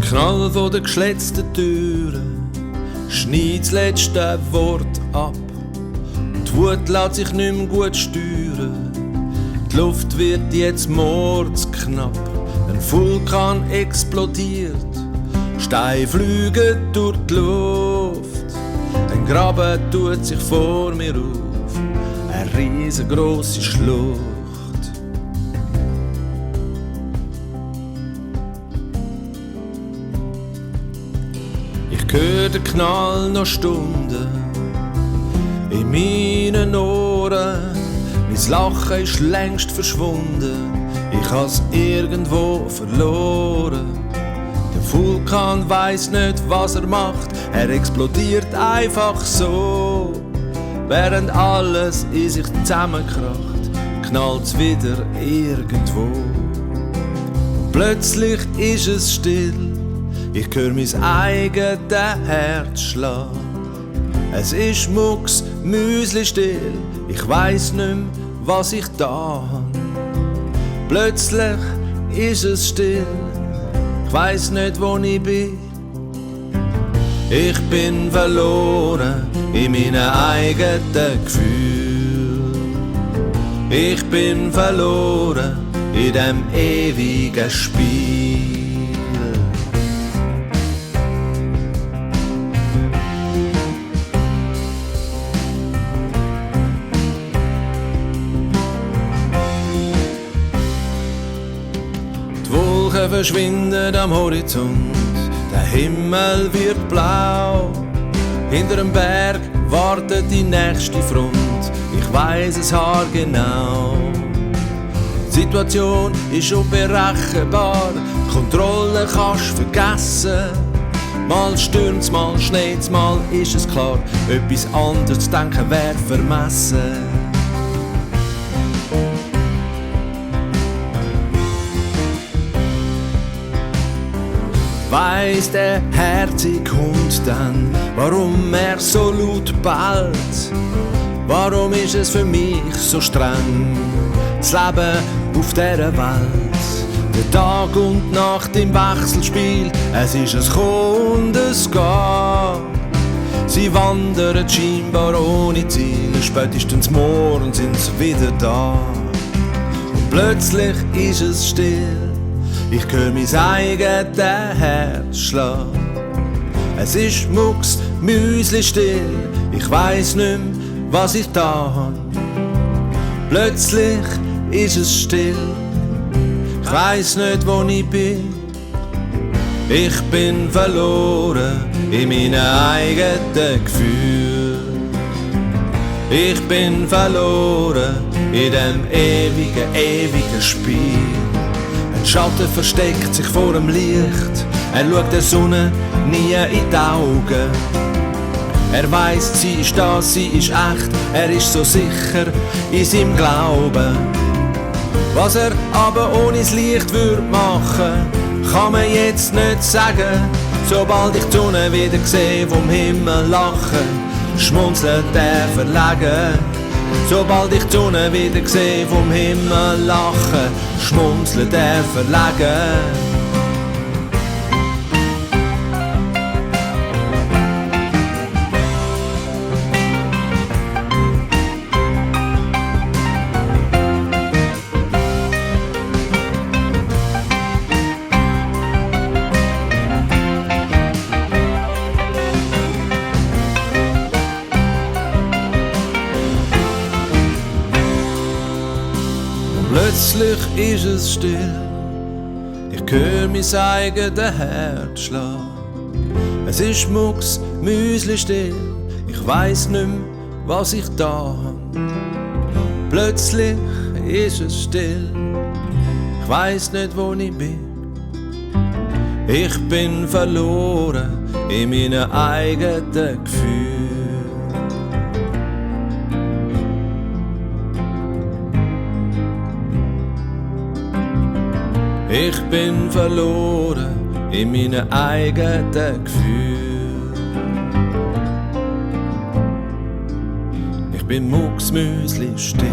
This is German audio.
Knall von den geschlitzten Türen schneit das letzte Wort ab. Die Wut lässt sich nicht mehr gut steuern. Die Luft wird jetzt mordsknapp. Ein Vulkan explodiert, Steine fliegen durch die Luft. Ein Graben tut sich vor mir auf, eine riesengroße Schlucht. Ich höre den Knall noch Stunden in meinen Ohren. Mein Lachen ist längst verschwunden, ich hab's irgendwo verloren. Der Vulkan weiss nicht, was er macht, er explodiert einfach so. Während alles in sich zusammenkracht, knallt's wieder irgendwo. Und plötzlich ist es still, ich hör mein eigenes Herz schlagen. Es ist mucksmüsli still, ich weiss nicht mehr, was ich da hab. Plötzlich ist es still, ich weiss nicht, wo ich bin. Ich bin verloren in meinen eigenen Gefühlen. Ich bin verloren in dem ewigen Spiel. Die Wolken verschwinden am Horizont, der Himmel wird blau. Hinter dem Berg wartet die nächste Front, ich weiss es haargenau. Die Situation ist unberechenbar, Kontrolle kannst vergessen. Mal stürmt's, mal schneit's, mal ist es klar, etwas anderes zu denken wär vermessen. Weiss der herzige Hund dann, warum er so laut bellt? Warum ist es für mich so streng, das Leben auf dieser Welt? Der Tag und Nacht im Wechselspiel, es ist ein Kommen und es Gehen. Sie wandern scheinbar ohne Ziel, spätestens morgen sind sie wieder da. Und plötzlich ist es still, ich höre mein eigenes Herz schlagen. Es ist mucksmüsli still, ich weiss nicht mehr, was ich da hab. Plötzlich ist es still, ich weiss nicht, wo ich bin. Ich bin verloren in meinen eigenen Gefühlen. Ich bin verloren in dem ewigen Spiel. Ein Schatten versteckt sich vor dem Licht, er schaut der Sonne nie in die Augen. Er weiss, sie ist da, sie ist echt, er ist so sicher in seinem Glauben. Was er aber ohne das Licht würde machen, kann man jetzt nicht sagen. Sobald ich die Sonne wieder sehe, vom Himmel lachen, schmunzelt er verlegen. Sobald ich die Sonne wieder sehe, vom Himmel lachen, schmunzelt er verlegen. Plötzlich ist es still, ich höre mein eigenes Herz schlagen. Es ist mucksmüsli still, ich weiss nicht mehr, was ich da hab. Plötzlich ist es still, ich weiss nicht, wo ich bin. Ich bin verloren in meinen eigenen Gefühlen. Ich bin verloren in meinen eigenen Gefühlen. Ich bin mucksmüsli still.